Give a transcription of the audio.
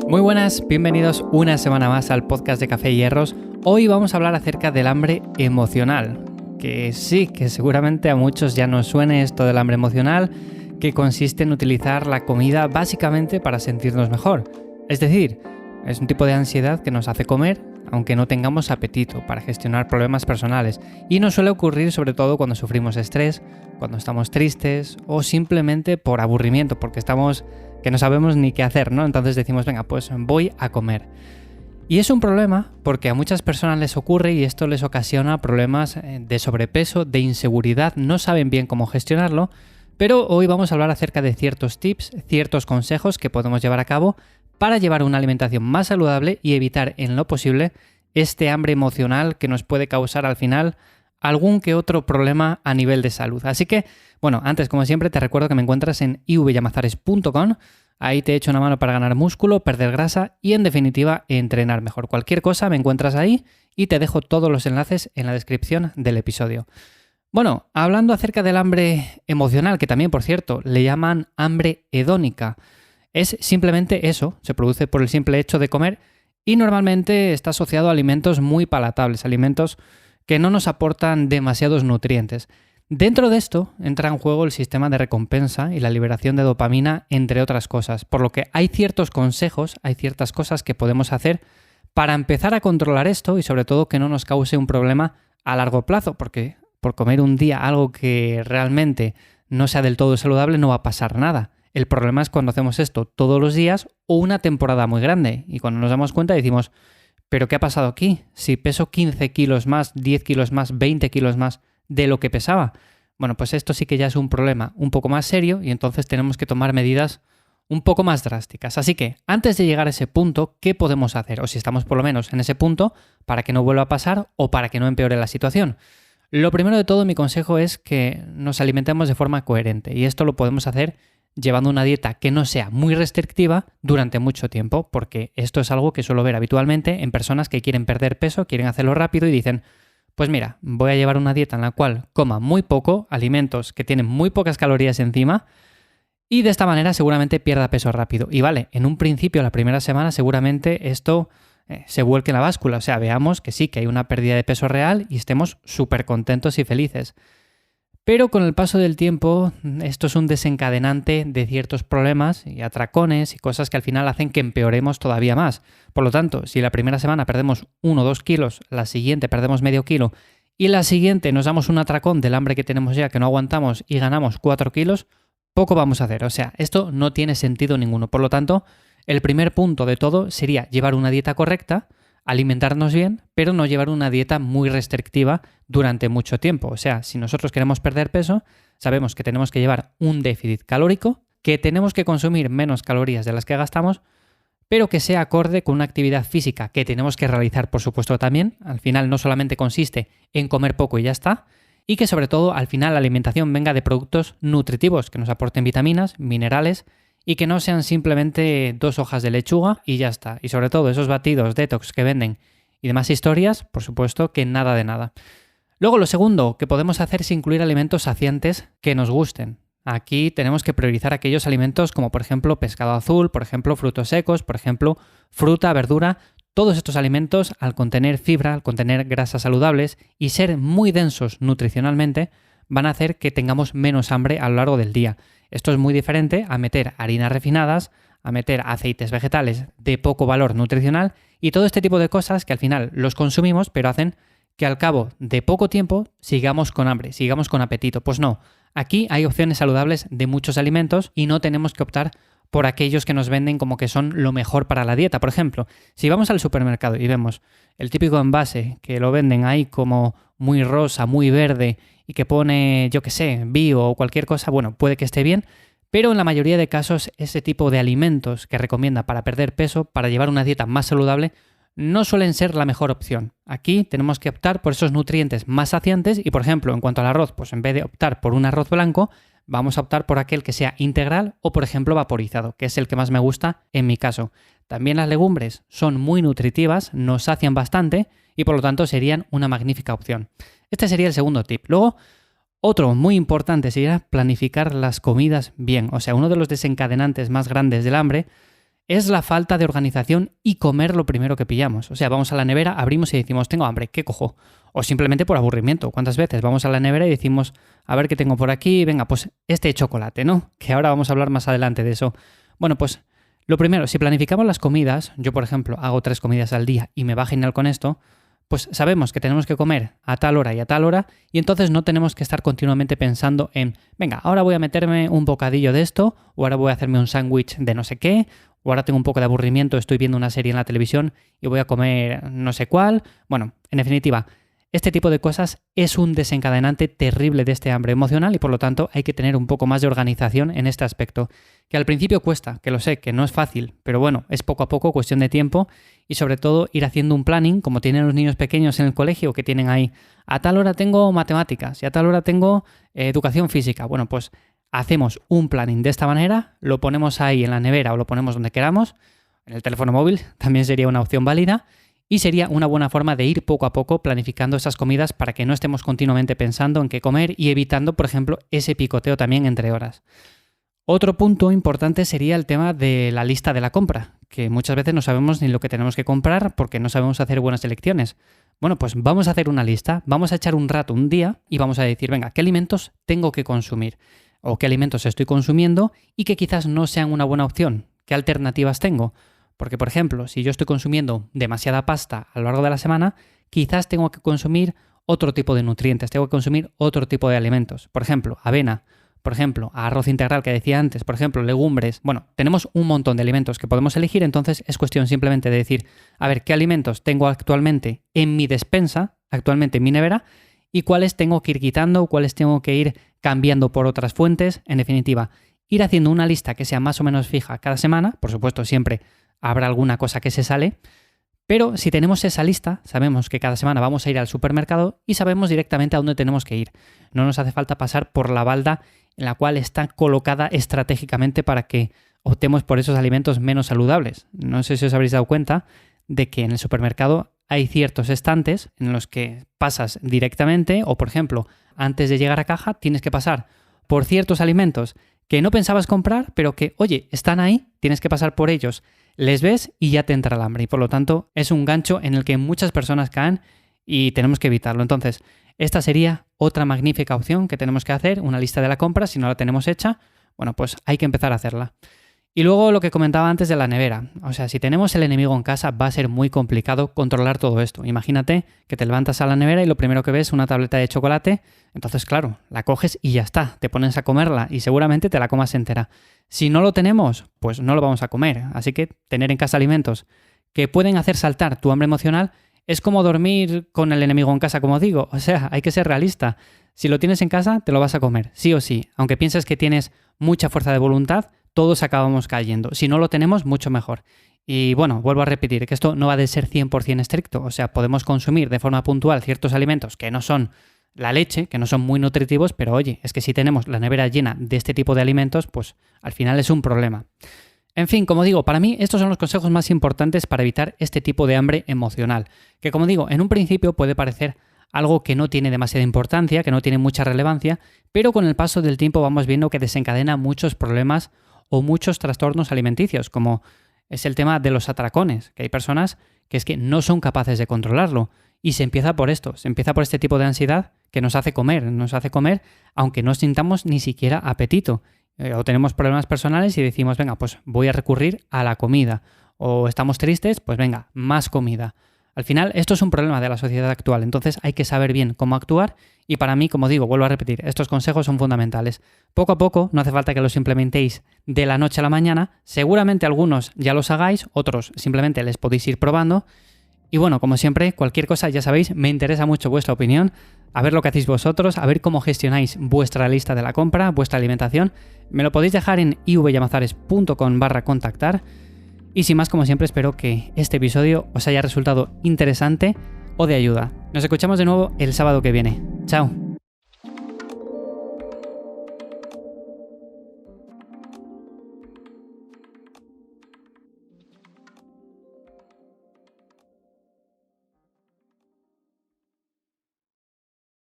Muy buenas, bienvenidos una semana más al podcast de Café y Hierros. Hoy vamos a hablar acerca del hambre emocional, que sí, que seguramente a muchos ya nos suene esto del hambre emocional, que consiste en utilizar la comida básicamente para sentirnos mejor. Es decir, es un tipo de ansiedad que nos hace comer, aunque no tengamos apetito, para gestionar problemas personales. Y nos suele ocurrir sobre todo cuando sufrimos estrés, cuando estamos tristes o simplemente por aburrimiento, porque estamos que no sabemos ni qué hacer, ¿no? Entonces decimos, venga, pues voy a comer. Y es un problema porque a muchas personas les ocurre y esto les ocasiona problemas de sobrepeso, de inseguridad, no saben bien cómo gestionarlo, pero hoy vamos a hablar acerca de ciertos tips, ciertos consejos que podemos llevar a cabo para llevar una alimentación más saludable y evitar en lo posible este hambre emocional que nos puede causar al final algún que otro problema a nivel de salud. Así que, bueno, antes como siempre te recuerdo que me encuentras en ivllamazares.com. Ahí te echo una mano para ganar músculo, perder grasa y en definitiva entrenar mejor. Cualquier cosa me encuentras ahí y te dejo todos los enlaces en la descripción del episodio. Bueno, hablando acerca del hambre emocional, que también por cierto le llaman hambre hedónica, es simplemente eso, se produce por el simple hecho de comer y normalmente está asociado a alimentos muy palatables, alimentos que no nos aportan demasiados nutrientes. Dentro de esto entra en juego el sistema de recompensa y la liberación de dopamina, entre otras cosas, por lo que hay ciertos consejos, hay ciertas cosas que podemos hacer para empezar a controlar esto y sobre todo que no nos cause un problema a largo plazo, porque por comer un día algo que realmente no sea del todo saludable no va a pasar nada. El problema es cuando hacemos esto todos los días o una temporada muy grande y cuando nos damos cuenta decimos, ¿pero qué ha pasado aquí? Si peso 15 kilos más, 10 kilos más, 20 kilos más de lo que pesaba. Bueno, pues esto sí que ya es un problema un poco más serio y entonces tenemos que tomar medidas un poco más drásticas. Así que antes de llegar a ese punto, ¿qué podemos hacer? O si estamos por lo menos en ese punto, para que no vuelva a pasar o para que no empeore la situación. Lo primero de todo, mi consejo es que nos alimentemos de forma coherente y esto lo podemos hacer llevando una dieta que no sea muy restrictiva durante mucho tiempo, porque esto es algo que suelo ver habitualmente en personas que quieren perder peso, quieren hacerlo rápido y dicen, pues mira, voy a llevar una dieta en la cual coma muy poco, alimentos que tienen muy pocas calorías encima y de esta manera seguramente pierda peso rápido. Y vale, en un principio, la primera semana, seguramente esto se vuelque en la báscula, o sea, veamos que sí, que hay una pérdida de peso real y estemos súper contentos y felices. Pero con el paso del tiempo, esto es un desencadenante de ciertos problemas y atracones y cosas que al final hacen que empeoremos todavía más. Por lo tanto, si la primera semana perdemos 1 o 2 kilos, la siguiente perdemos medio kilo y la siguiente nos damos un atracón del hambre que tenemos ya que no aguantamos y ganamos 4 kilos, poco vamos a hacer. O sea, esto no tiene sentido ninguno. Por lo tanto, el primer punto de todo sería llevar una dieta correcta, alimentarnos bien, pero no llevar una dieta muy restrictiva durante mucho tiempo. O sea, si nosotros queremos perder peso, sabemos que tenemos que llevar un déficit calórico, que tenemos que consumir menos calorías de las que gastamos, pero que sea acorde con una actividad física que tenemos que realizar, por supuesto, también. Al final no solamente consiste en comer poco y ya está, y que sobre todo al final la alimentación venga de productos nutritivos que nos aporten vitaminas, minerales, y que no sean simplemente 2 hojas de lechuga y ya está. Y sobre todo esos batidos detox que venden y demás historias, por supuesto que nada de nada. Luego lo segundo que podemos hacer es incluir alimentos saciantes que nos gusten. Aquí tenemos que priorizar aquellos alimentos como por ejemplo pescado azul, por ejemplo frutos secos, por ejemplo fruta, verdura. Todos estos alimentos al contener fibra, al contener grasas saludables y ser muy densos nutricionalmente van a hacer que tengamos menos hambre a lo largo del día. Esto es muy diferente a meter harinas refinadas, a meter aceites vegetales de poco valor nutricional y todo este tipo de cosas que al final los consumimos pero hacen que al cabo de poco tiempo sigamos con hambre, sigamos con apetito. Pues no, aquí hay opciones saludables de muchos alimentos y no tenemos que optar por aquellos que nos venden como que son lo mejor para la dieta. Por ejemplo, si vamos al supermercado y vemos el típico envase que lo venden ahí como muy rosa, muy verde y que pone, yo qué sé, bio o cualquier cosa, bueno, puede que esté bien, pero en la mayoría de casos ese tipo de alimentos que recomienda para perder peso, para llevar una dieta más saludable, no suelen ser la mejor opción. Aquí tenemos que optar por esos nutrientes más saciantes y, por ejemplo, en cuanto al arroz, pues en vez de optar por un arroz blanco, vamos a optar por aquel que sea integral o, por ejemplo, vaporizado, que es el que más me gusta en mi caso. También las legumbres son muy nutritivas, nos sacian bastante y, por lo tanto, serían una magnífica opción. Este sería el segundo tip. Luego, otro muy importante sería planificar las comidas bien. O sea, uno de los desencadenantes más grandes del hambre es la falta de organización y comer lo primero que pillamos. O sea, vamos a la nevera, abrimos y decimos, tengo hambre, ¿qué cojo? O simplemente por aburrimiento. ¿Cuántas veces vamos a la nevera y decimos, a ver qué tengo por aquí? Venga, pues este chocolate, ¿no? Que ahora vamos a hablar más adelante de eso. Bueno, pues lo primero, si planificamos las comidas, yo por ejemplo hago 3 comidas al día y me va genial con esto, pues sabemos que tenemos que comer a tal hora y entonces no tenemos que estar continuamente pensando en, venga, ahora voy a meterme un bocadillo de esto, o ahora voy a hacerme un sándwich de no sé qué, o ahora tengo un poco de aburrimiento, estoy viendo una serie en la televisión y voy a comer no sé cuál. Bueno, en definitiva, este tipo de cosas es un desencadenante terrible de este hambre emocional y por lo tanto hay que tener un poco más de organización en este aspecto. Que al principio cuesta, que lo sé, que no es fácil, pero bueno, es poco a poco, cuestión de tiempo y sobre todo ir haciendo un planning, como tienen los niños pequeños en el colegio que tienen ahí, a tal hora tengo matemáticas y a tal hora tengo educación física. Bueno, pues hacemos un planning de esta manera, lo ponemos ahí en la nevera o lo ponemos donde queramos, en el teléfono móvil también sería una opción válida. Y sería una buena forma de ir poco a poco planificando esas comidas para que no estemos continuamente pensando en qué comer y evitando, por ejemplo, ese picoteo también entre horas. Otro punto importante sería el tema de la lista de la compra, que muchas veces no sabemos ni lo que tenemos que comprar porque no sabemos hacer buenas elecciones. Bueno, pues vamos a hacer una lista, vamos a echar un rato, un día, y vamos a decir, venga, ¿qué alimentos tengo que consumir? ¿O qué alimentos estoy consumiendo y que quizás no sean una buena opción? ¿Qué alternativas tengo? Porque, por ejemplo, si yo estoy consumiendo demasiada pasta a lo largo de la semana, quizás tengo que consumir otro tipo de nutrientes, tengo que consumir otro tipo de alimentos. Por ejemplo, avena, por ejemplo, arroz integral que decía antes, por ejemplo, legumbres. Bueno, tenemos un montón de alimentos que podemos elegir, entonces es cuestión simplemente de decir, a ver, ¿qué alimentos tengo actualmente en mi despensa, actualmente en mi nevera, y cuáles tengo que ir quitando, cuáles tengo que ir cambiando por otras fuentes? En definitiva, ir haciendo una lista que sea más o menos fija cada semana, por supuesto, siempre habrá alguna cosa que se sale, pero si tenemos esa lista, sabemos que cada semana vamos a ir al supermercado y sabemos directamente a dónde tenemos que ir. No nos hace falta pasar por la balda en la cual está colocada estratégicamente para que optemos por esos alimentos menos saludables. No sé si os habréis dado cuenta de que en el supermercado hay ciertos estantes en los que pasas directamente o, por ejemplo, antes de llegar a caja tienes que pasar por ciertos alimentos que no pensabas comprar, pero que, oye, están ahí, tienes que pasar por ellos. Les ves y ya te entra el hambre y por lo tanto es un gancho en el que muchas personas caen y tenemos que evitarlo. Entonces, esta sería otra magnífica opción que tenemos que hacer, una lista de la compra. Si no la tenemos hecha, bueno, pues hay que empezar a hacerla. Y luego lo que comentaba antes de la nevera. O sea, si tenemos el enemigo en casa va a ser muy complicado controlar todo esto. Imagínate que te levantas a la nevera y lo primero que ves es una tableta de chocolate. Entonces, claro, la coges y ya está. Te pones a comerla y seguramente te la comas entera. Si no lo tenemos, pues no lo vamos a comer. Así que tener en casa alimentos que pueden hacer saltar tu hambre emocional es como dormir con el enemigo en casa, como digo. O sea, hay que ser realista. Si lo tienes en casa, te lo vas a comer, sí o sí. Aunque pienses que tienes mucha fuerza de voluntad, todos acabamos cayendo. Si no lo tenemos, mucho mejor. Y bueno, vuelvo a repetir que esto no va de ser 100% estricto. O sea, podemos consumir de forma puntual ciertos alimentos que no son la leche, que no son muy nutritivos, pero oye, es que si tenemos la nevera llena de este tipo de alimentos, pues al final es un problema. En fin, como digo, para mí estos son los consejos más importantes para evitar este tipo de hambre emocional. Que como digo, en un principio puede parecer algo que no tiene demasiada importancia, que no tiene mucha relevancia, pero con el paso del tiempo vamos viendo que desencadena muchos problemas o muchos trastornos alimenticios, como es el tema de los atracones, que hay personas que es que no son capaces de controlarlo. Y se empieza por esto, se empieza por este tipo de ansiedad que nos hace comer aunque no sintamos ni siquiera apetito. O tenemos problemas personales y decimos, venga, pues voy a recurrir a la comida. O estamos tristes, pues venga, más comida. Al final, esto es un problema de la sociedad actual, entonces hay que saber bien cómo actuar y para mí, como digo, vuelvo a repetir, estos consejos son fundamentales. Poco a poco, no hace falta que los implementéis de la noche a la mañana, seguramente algunos ya los hagáis, otros simplemente les podéis ir probando. Y bueno, como siempre, cualquier cosa, ya sabéis, me interesa mucho vuestra opinión, a ver lo que hacéis vosotros, a ver cómo gestionáis vuestra lista de la compra, vuestra alimentación. Me lo podéis dejar en ivyamazares.com/contactar. Y sin más, como siempre, espero que este episodio os haya resultado interesante o de ayuda. Nos escuchamos de nuevo el sábado que viene. ¡Chao!